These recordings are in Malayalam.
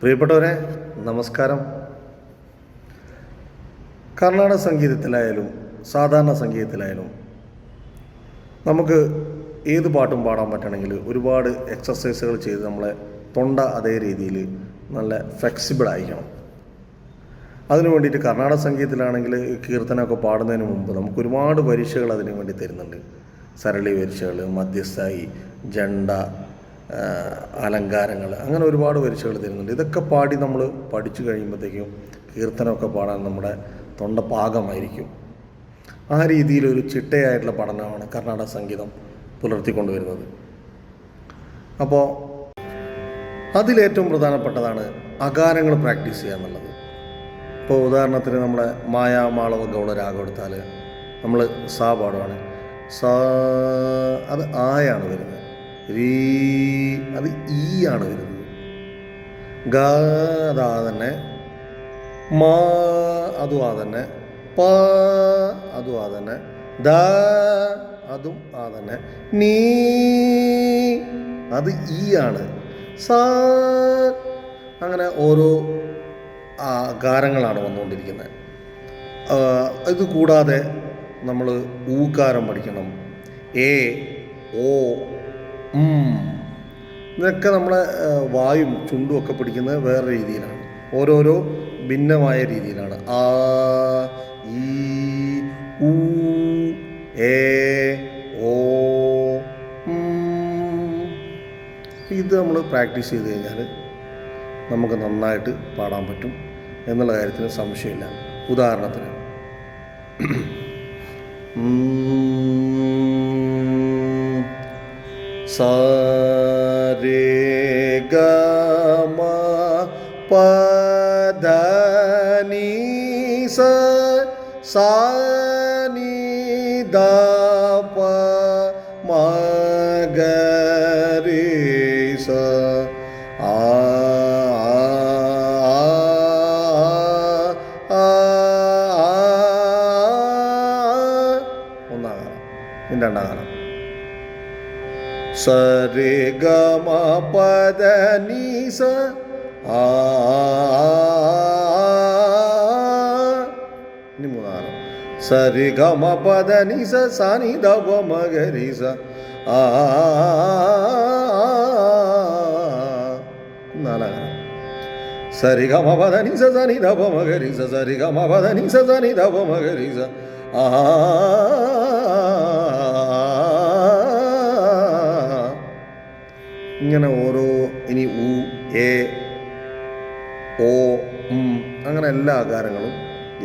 പ്രിയപ്പെട്ടവരെ, നമസ്കാരം. കർണാടക സംഗീതത്തിലായാലും സാധാരണ സംഗീതത്തിലായാലും നമുക്ക് ഏത് പാട്ടും പാടാൻ പറ്റണമെങ്കിൽ ഒരുപാട് എക്സസൈസുകൾ ചെയ്ത് നമ്മളെ തൊണ്ട അതേ രീതിയിൽ നല്ല ഫ്ലെക്സിബിൾ ആയിരിക്കണം. അതിനു വേണ്ടിയിട്ട് കർണാടക സംഗീതത്തിലാണെങ്കിൽ കീർത്തനമൊക്കെ പാടുന്നതിന് മുമ്പ് നമുക്ക് ഒരുപാട് പരീക്ഷകൾ അതിനു വേണ്ടി തരുന്നുണ്ട്. സരളി പരീക്ഷകൾ, മധ്യസ്ഥായി, ജണ്ട, അലങ്കാരങ്ങൾ, അങ്ങനെ ഒരുപാട് പരീക്ഷകൾ തരുന്നുണ്ട്. ഇതൊക്കെ പാടി നമ്മൾ പഠിച്ചു കഴിയുമ്പോഴത്തേക്കും കീർത്തനമൊക്കെ പാടാൻ നമ്മുടെ തൊണ്ട പാകമായിരിക്കും. ആ രീതിയിലൊരു ചിട്ടയായിട്ടുള്ള പഠനമാണ് കർണാടക സംഗീതം പുലർത്തിക്കൊണ്ടുവരുന്നത്. അപ്പോൾ അതിലേറ്റവും പ്രധാനപ്പെട്ടതാണ് അകാരങ്ങൾ പ്രാക്ടീസ് ചെയ്യുക എന്നുള്ളത്. ഇപ്പോൾ ഉദാഹരണത്തിന് നമ്മളെ മായാമാളവ ഗൗള രാഗം എടുത്താൽ നമ്മൾ സാ പാടുവാണ്. സാ അത് ആയാണ് വരുന്നത്. രീ അത് ഈ ആണ് വരുന്നത്. ഗ അതാ തന്നെ. മാ അതും ആ തന്നെ. പ അതും ആ തന്നെ. ദ അതും ആ തന്നെ. നീ അത് ഈ ആണ്. സാ അങ്ങനെ ഓരോ ഗാരങ്ങളാണ് വന്നുകൊണ്ടിരിക്കുന്നത്. ഇത് കൂടാതെ നമ്മൾ ഊക്കാരം പഠിക്കണം. എ, ഓ, ഇതൊക്കെ നമ്മളെ വായും ചുണ്ടും ഒക്കെ പിടിക്കുന്നത് വേറെ രീതിയിലാണ്. ഓരോരോ ഭിന്നമായ രീതിയിലാണ്. ആ, ഈ, ഊ, എ, ഓ, ഇത് നമ്മൾ പ്രാക്ടീസ് ചെയ്ത് കഴിഞ്ഞാൽ നമുക്ക് നന്നായിട്ട് പാടാൻ പറ്റും എന്നുള്ള കാര്യത്തിന് സംശയമില്ല. ഉദാഹരണത്തിന് സാ രേ ഗ മ പ ധ നി സ സാ നി ധ പ മ ഗ രി സ ആ ഒന്നാകാരം. രണ്ടാകാരം. സ രേ ഗ മ പ ധ നി സ ആ. ഇനി മൂന്നാകാരം. സ രേ ഗ മ പ ധ നി സ സാ നി ധ പ മ ഗ രി സ ആ. നാലാകാരം. സ രേ ഗ മ പ ധ നി സ സാ നി ധ പ മ ഗ രി സ സ രേ ഗ മ പ ധ നി സ സാ നി ധ പ മ ഗ രി സ ആ. ഇങ്ങനെ ഓരോ ഇനി ഉ, എ, ഓ, അങ്ങനെ എല്ലാ ആകാരങ്ങളും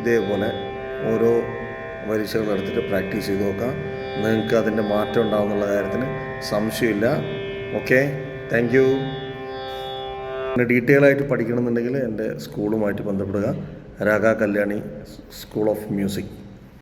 ഇതേപോലെ ഓരോ പരീക്ഷകൾ എടുത്തിട്ട് പ്രാക്ടീസ് ചെയ്ത് നോക്കാം. നിങ്ങൾക്ക് അതിൻ്റെ മാറ്റം ഉണ്ടാവുന്നുള്ള കാര്യത്തിന് സംശയമില്ല. Okay, thank you. പിന്നെ ഡീറ്റെയിൽ ആയിട്ട് പഠിക്കണമെന്നുണ്ടെങ്കിൽ എൻ്റെ സ്കൂളുമായിട്ട് ബന്ധപ്പെടുക. രാഗ കല്യാണി സ്കൂൾ ഓഫ് മ്യൂസിക്.